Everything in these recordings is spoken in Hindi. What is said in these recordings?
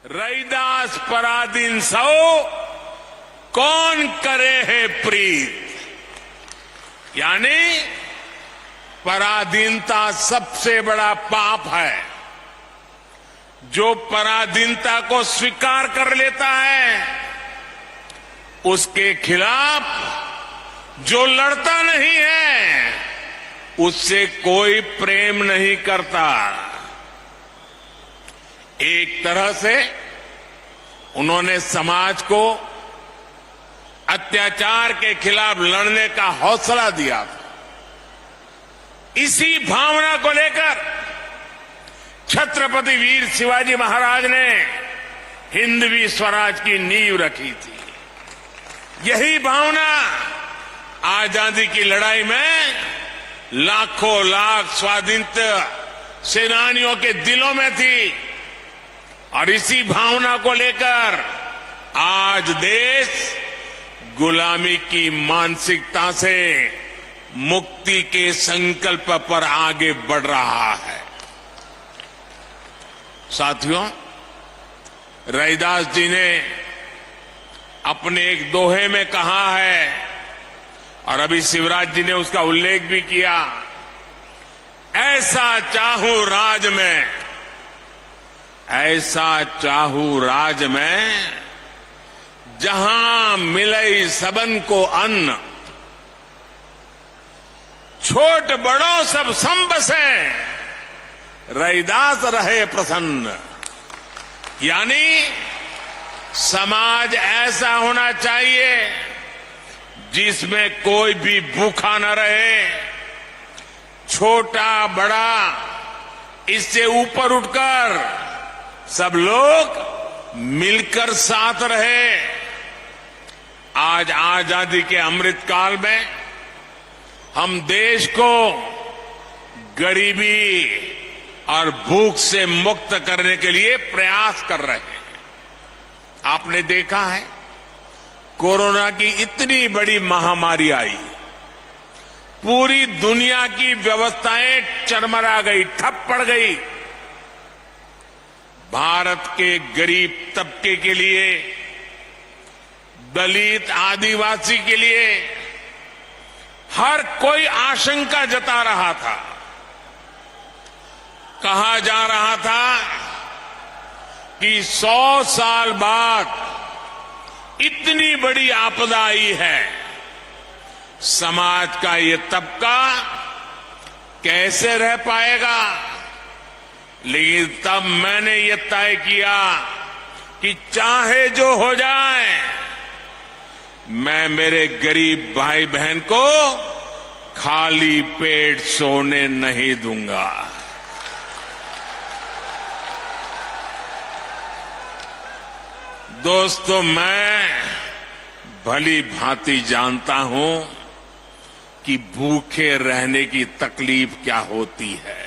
रैदास पराधीन सौ कौन करे है प्रीत। यानी पराधीनता सबसे बड़ा पाप है। जो पराधीनता को स्वीकार कर लेता है उसके खिलाफ जो लड़ता नहीं है उससे कोई प्रेम नहीं करता। एक तरह से उन्होंने समाज को अत्याचार के खिलाफ लड़ने का हौसला दिया था। इसी भावना को लेकर छत्रपति वीर शिवाजी महाराज ने हिंदवी स्वराज की नींव रखी थी। यही भावना आजादी की लड़ाई में लाखों लाख स्वाधीनता सेनानियों के दिलों में थी और इसी भावना को लेकर आज देश गुलामी की मानसिकता से मुक्ति के संकल्प पर आगे बढ़ रहा है। साथियों, रैदास जी ने अपने एक दोहे में कहा है और अभी शिवराज जी ने उसका उल्लेख भी किया, ऐसा चाहूं राज में, ऐसा चाहूं राज में जहां मिले सबन को अन्न, छोट बड़ों सब सम बसे, रैदास रहे प्रसन्न। यानी समाज ऐसा होना चाहिए जिसमें कोई भी भूखा न रहे, छोटा बड़ा इससे ऊपर उठकर सब लोग मिलकर साथ रहे। आज आजादी के अमृत काल में हम देश को गरीबी और भूख से मुक्त करने के लिए प्रयास कर रहे हैं। आपने देखा है कोरोना की इतनी बड़ी महामारी आई, पूरी दुनिया की व्यवस्थाएं चरमरा गई, ठप पड़ गई। भारत के गरीब तबके के लिए, दलित आदिवासी के लिए हर कोई आशंका जता रहा था। कहा जा रहा था कि 100 साल बाद इतनी बड़ी आपदा आई है, समाज का ये तबका कैसे रह पाएगा। लेकिन तब मैंने ये तय किया कि चाहे जो हो जाए, मैं मेरे गरीब भाई बहन को खाली पेट सोने नहीं दूंगा। दोस्तों, मैं भली भांति जानता हूं कि भूखे रहने की तकलीफ क्या होती है।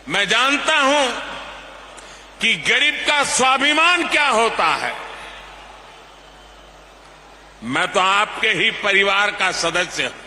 मैं जानता हूं कि गरीब का स्वाभिमान क्या होता है। मैं तो आपके ही परिवार का सदस्य हूं।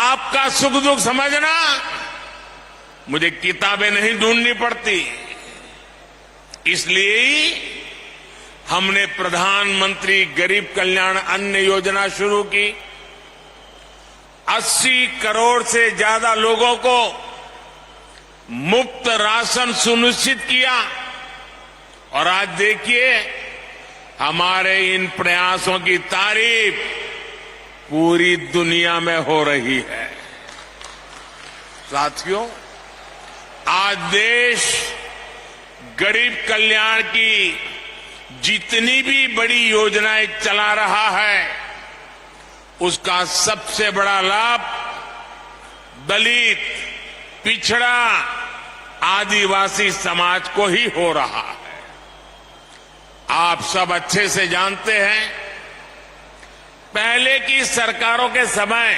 आपका सुख दुख समझना मुझे किताबें नहीं ढूंढनी पड़ती। इसलिए हमने प्रधानमंत्री गरीब कल्याण अन्न योजना शुरू की। 80 करोड़ से ज्यादा लोगों को मुफ्त राशन सुनिश्चित किया और आज देखिए हमारे इन प्रयासों की तारीफ पूरी दुनिया में हो रही है। साथियों, आज देश गरीब कल्याण की जितनी भी बड़ी योजनाएं चला रहा है, उसका सबसे बड़ा लाभ दलित, पिछड़ा, आदिवासी समाज को ही हो रहा है। आप सब अच्छे से जानते हैं, पहले की सरकारों के समय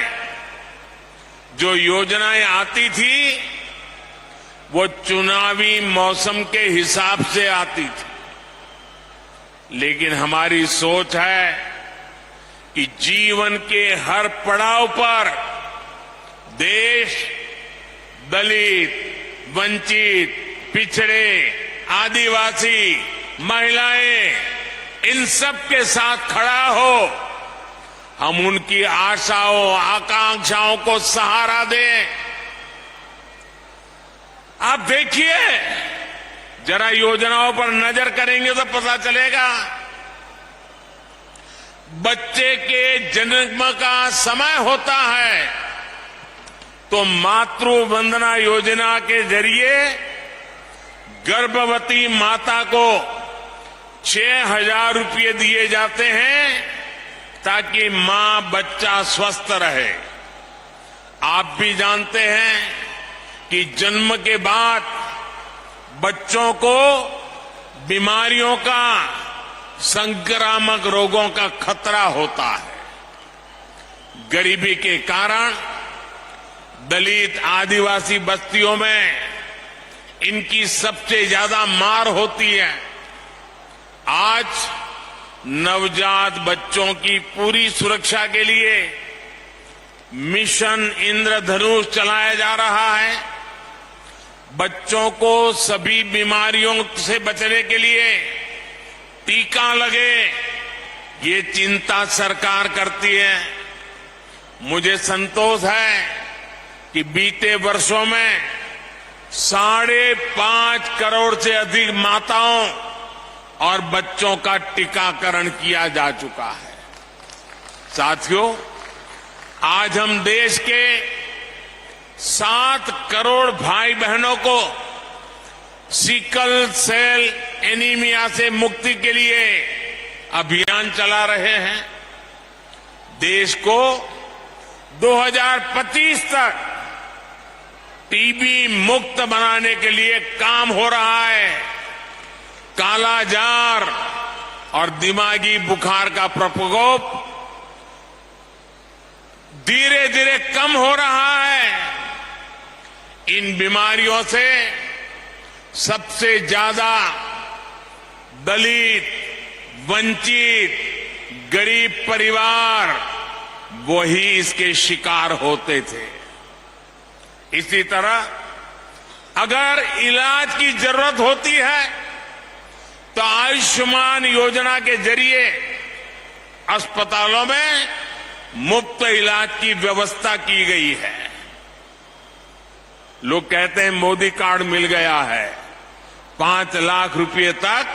जो योजनाएं आती थी वो चुनावी मौसम के हिसाब से आती थी। लेकिन हमारी सोच है कि जीवन के हर पड़ाव पर देश दलित, वंचित, पिछड़े, आदिवासी, महिलाएं, इन सब के साथ खड़ा हो, हम उनकी आशाओं, आकांक्षाओं को सहारा दें। आप देखिए, जरा योजनाओं पर नजर करेंगे तो पता चलेगा। बच्चे के जन्म का समय होता है तो मातृ वंदना योजना के जरिए गर्भवती माता को 6,000 रुपये दिए जाते हैं ताकि मां बच्चा स्वस्थ रहे। आप भी जानते हैं कि जन्म के बाद बच्चों को बीमारियों का, संक्रामक रोगों का खतरा होता है। गरीबी के कारण दलित, आदिवासी बस्तियों में इनकी सबसे ज्यादा मार होती है। आज नवजात बच्चों की पूरी सुरक्षा के लिए मिशन इंद्रधनुष चलाया जा रहा है। बच्चों को सभी बीमारियों से बचने के लिए टीका लगे, ये चिंता सरकार करती है। मुझे संतोष है कि बीते वर्षों में 5.5 करोड़ से अधिक माताओं और बच्चों का टीकाकरण किया जा चुका है। साथियों, आज हम देश के 7 करोड़ भाई बहनों को सिकल सेल एनीमिया से मुक्ति के लिए अभियान चला रहे हैं। देश को 2025 तक टीबी मुक्त बनाने के लिए काम हो रहा है। कालाजार और दिमागी बुखार का प्रकोप धीरे धीरे कम हो रहा है। इन बीमारियों से सबसे ज्यादा दलित, वंचित, गरीब परिवार वही इसके शिकार होते थे। इसी तरह अगर इलाज की जरूरत होती है तो आयुष्मान योजना के जरिए अस्पतालों में मुफ्त इलाज की व्यवस्था की गई है। लोग कहते हैं मोदी कार्ड मिल गया है, 5 लाख रुपए तक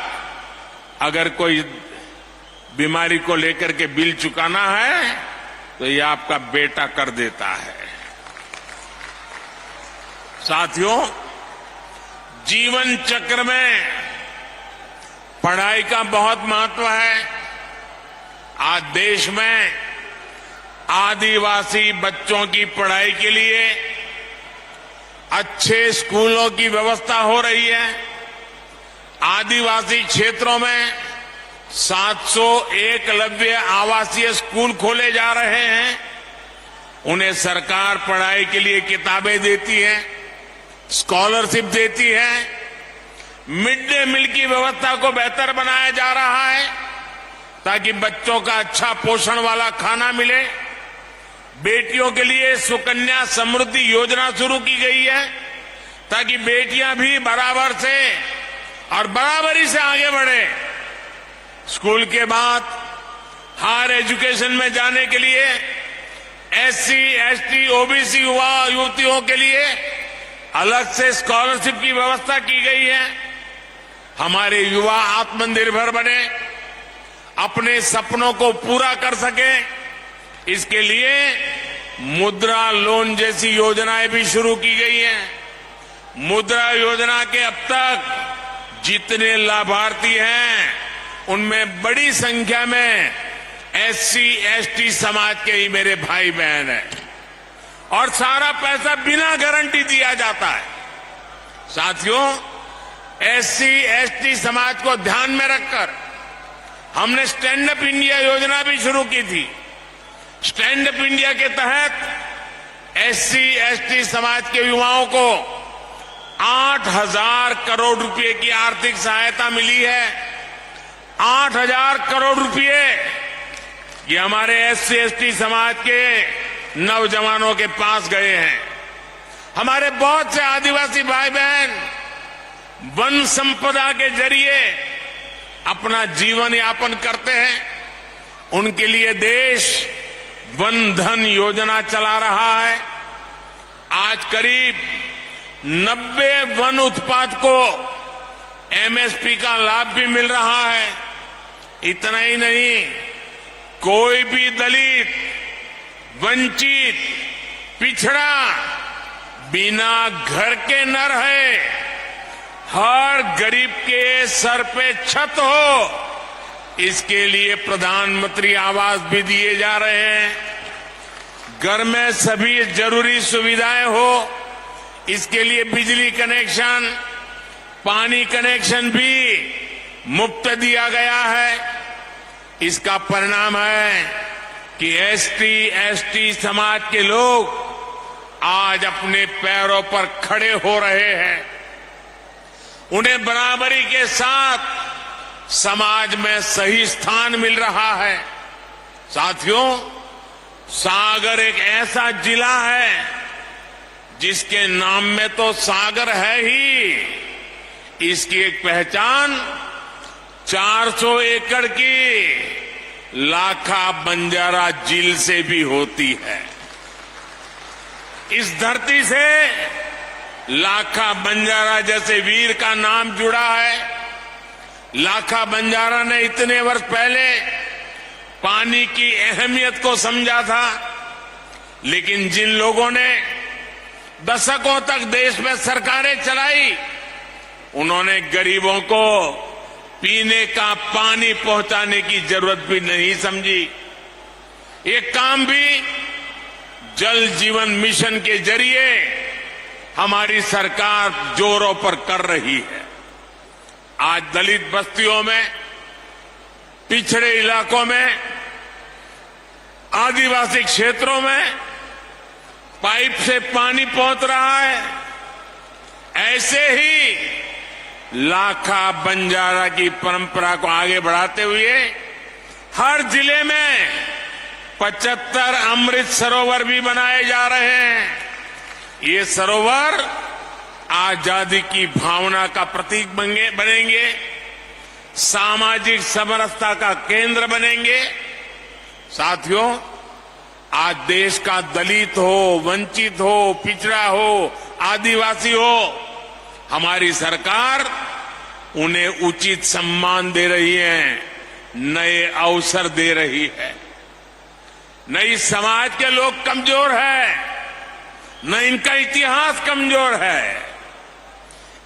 अगर कोई बीमारी को लेकर के बिल चुकाना है तो ये आपका बेटा कर देता है। साथियों, जीवन चक्र में पढ़ाई का बहुत महत्व है। आज देश में आदिवासी बच्चों की पढ़ाई के लिए अच्छे स्कूलों की व्यवस्था हो रही है। आदिवासी क्षेत्रों में 700 एकलव्य आवासीय स्कूल खोले जा रहे हैं। उन्हें सरकार पढ़ाई के लिए किताबें देती है, स्कॉलरशिप देती है। मिड डे मील की व्यवस्था को बेहतर बनाया जा रहा है ताकि बच्चों का अच्छा पोषण वाला खाना मिले। बेटियों के लिए सुकन्या समृद्धि योजना शुरू की गई है ताकि बेटियां भी बराबर से और बराबरी से आगे बढ़े। स्कूल के बाद हायर एजुकेशन में जाने के लिए SC, ST, OBC युवा युवतियों के लिए अलग से स्कॉलरशिप की व्यवस्था की गई है। हमारे युवा आत्मनिर्भर बने, अपने सपनों को पूरा कर सके, इसके लिए मुद्रा लोन जैसी योजनाएं भी शुरू की गई हैं। मुद्रा योजना के अब तक जितने लाभार्थी हैं उनमें बड़ी संख्या में SC, ST समाज के ही मेरे भाई बहन हैं और सारा पैसा बिना गारंटी दिया जाता है। साथियों, SC, ST समाज को ध्यान में रखकर हमने स्टैंड अप इंडिया योजना भी शुरू की थी। स्टैंड अप इंडिया के तहत SC, ST समाज के युवाओं को 8,000 करोड़ रुपए की आर्थिक सहायता मिली है। 8,000 करोड़ रुपए ये हमारे SC, ST समाज के नौजवानों के पास गए हैं। हमारे बहुत से आदिवासी भाई बहन वन संपदा के जरिए अपना जीवन यापन करते हैं, उनके लिए देश वन धन योजना चला रहा है। आज करीब 90 वन उत्पाद को एमएसपी का लाभ भी मिल रहा है। इतना ही नहीं, कोई भी दलित, वंचित, पिछड़ा बिना घर के न रहे। हर गरीब के सर पे छत हो, इसके लिए प्रधानमंत्री आवास भी दिए जा रहे हैं। घर में सभी जरूरी सुविधाएं हो, इसके लिए बिजली कनेक्शन, पानी कनेक्शन भी मुफ्त दिया गया है। इसका परिणाम है कि एसटी, एसटी समाज के लोग आज अपने पैरों पर खड़े हो रहे हैं। उन्हें बराबरी के साथ समाज में सही स्थान मिल रहा है। साथियों, सागर एक ऐसा जिला है जिसके नाम में तो सागर है ही, इसकी एक पहचान 400 एकड़ की लाखा बंजारा झील से भी होती है। इस धरती से लाखा बंजारा जैसे वीर का नाम जुड़ा है। लाखा बंजारा ने इतने वर्ष पहले पानी की अहमियत को समझा था, लेकिन जिन लोगों ने दशकों तक देश में सरकारें चलाई, उन्होंने गरीबों को पीने का पानी पहुंचाने की जरूरत भी नहीं समझी। ये काम भी जल जीवन मिशन के जरिए हमारी सरकार जोरों पर कर रही है। आज दलित बस्तियों में, पिछड़े इलाकों में, आदिवासी क्षेत्रों में पाइप से पानी पहुंच रहा है। ऐसे ही लाखा बंजारा की परंपरा को आगे बढ़ाते हुए हर जिले में 75 अमृत सरोवर भी बनाए जा रहे हैं। ये सरोवर आजादी की भावना का प्रतीक बनेंगे, सामाजिक समरसता का केंद्र बनेंगे। साथियों, आज देश का दलित हो, वंचित हो, पिछड़ा हो, आदिवासी हो, हमारी सरकार उन्हें उचित सम्मान दे रही है, नए अवसर दे रही है। न इस समाज के लोग कमजोर हैं, न इनका इतिहास कमजोर है।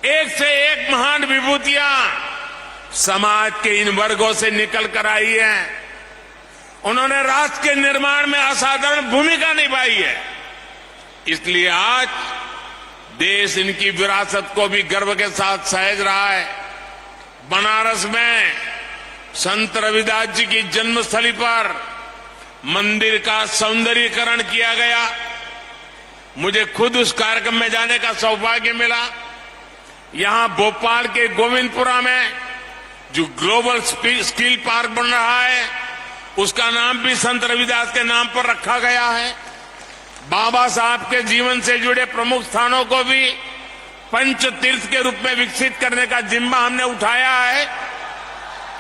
एक से एक महान विभूतियां समाज के इन वर्गों से निकल कर आई हैं। उन्होंने राष्ट्र के निर्माण में असाधारण भूमिका निभाई है। इसलिए आज देश इनकी विरासत को भी गर्व के साथ सहेज रहा है। बनारस में संत रविदास जी की जन्मस्थली पर मंदिर का सौंदर्यीकरण किया गया। मुझे खुद उस कार्यक्रम में जाने का सौभाग्य मिला। यहां भोपाल के गोविंदपुरा में जो ग्लोबल स्किल पार्क बन रहा है, उसका नाम भी संत रविदास के नाम पर रखा गया है। बाबा साहब के जीवन से जुड़े प्रमुख स्थानों को भी पंच तीर्थ के रूप में विकसित करने का जिम्मा हमने उठाया है।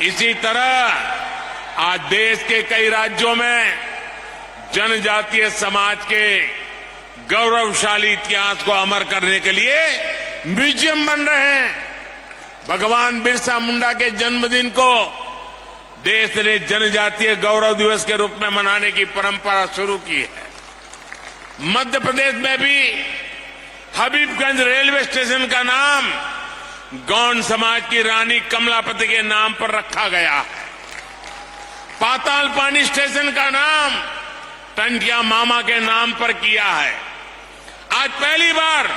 इसी तरह आज देश के कई राज्यों में जनजातीय समाज के गौरवशाली इतिहास को अमर करने के लिए म्यूजियम बन रहे हैं। भगवान बिरसा मुंडा के जन्मदिन को देश ने जनजातीय गौरव दिवस के रूप में मनाने की परंपरा शुरू की है। मध्य प्रदेश में भी हबीबगंज रेलवे स्टेशन का नाम गौंड समाज की रानी कमलापति के नाम पर रखा गया है। पाताल पानी स्टेशन का नाम टंटिया मामा के नाम पर किया है। आज पहली बार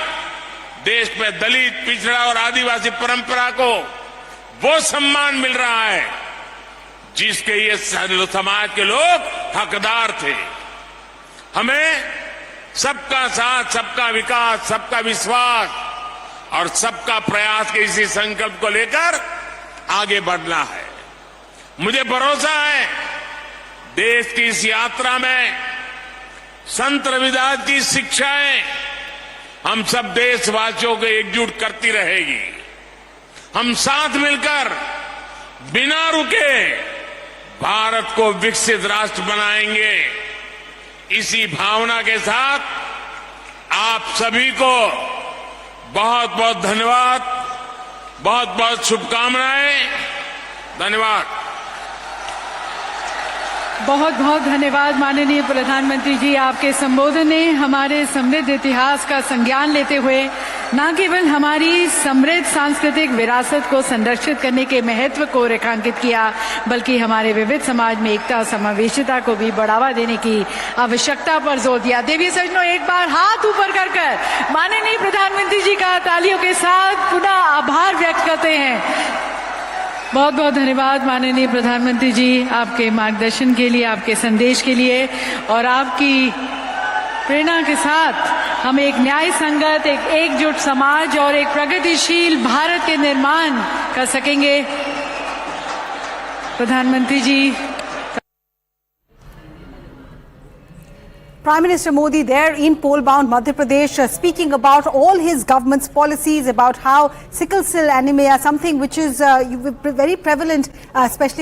देश में दलित, पिछड़ा और आदिवासी परंपरा को वो सम्मान मिल रहा है जिसके ये समाज के लोग हकदार थे। हमें सबका साथ, सबका विकास, सबका विश्वास और सबका प्रयास के इसी संकल्प को लेकर आगे बढ़ना है। मुझे भरोसा है देश की इस यात्रा में संत रविदास की शिक्षाएं हम सब देशवासियों को एकजुट करती रहेगी। हम साथ मिलकर बिना रुके भारत को विकसित राष्ट्र बनाएंगे। इसी भावना के साथ आप सभी को बहुत बहुत धन्यवाद, बहुत बहुत शुभकामनाएं। धन्यवाद। बहुत बहुत धन्यवाद माननीय प्रधानमंत्री जी। आपके संबोधन ने हमारे समृद्ध इतिहास का संज्ञान लेते हुए न केवल हमारी समृद्ध सांस्कृतिक विरासत को संरक्षित करने के महत्व को रेखांकित किया, बल्कि हमारे विविध समाज में एकता समावेशिता को भी बढ़ावा देने की आवश्यकता पर जोर दिया। देवी सज्जनों, एक बार हाथ ऊपर कर माननीय प्रधानमंत्री जी का तालियों के साथ पुनः आभार व्यक्त करते हैं। बहुत बहुत धन्यवाद माननीय प्रधानमंत्री जी, आपके मार्गदर्शन के लिए, आपके संदेश के लिए, और आपकी प्रेरणा के साथ हम एक न्याय संगत, एक एकजुट समाज और एक प्रगतिशील भारत के निर्माण कर सकेंगे। प्रधानमंत्री जी। Prime Minister Modi there in pole-bound Madhya Pradesh, speaking about all his government's policies, about how sickle cell anemia, something which is very prevalent, especially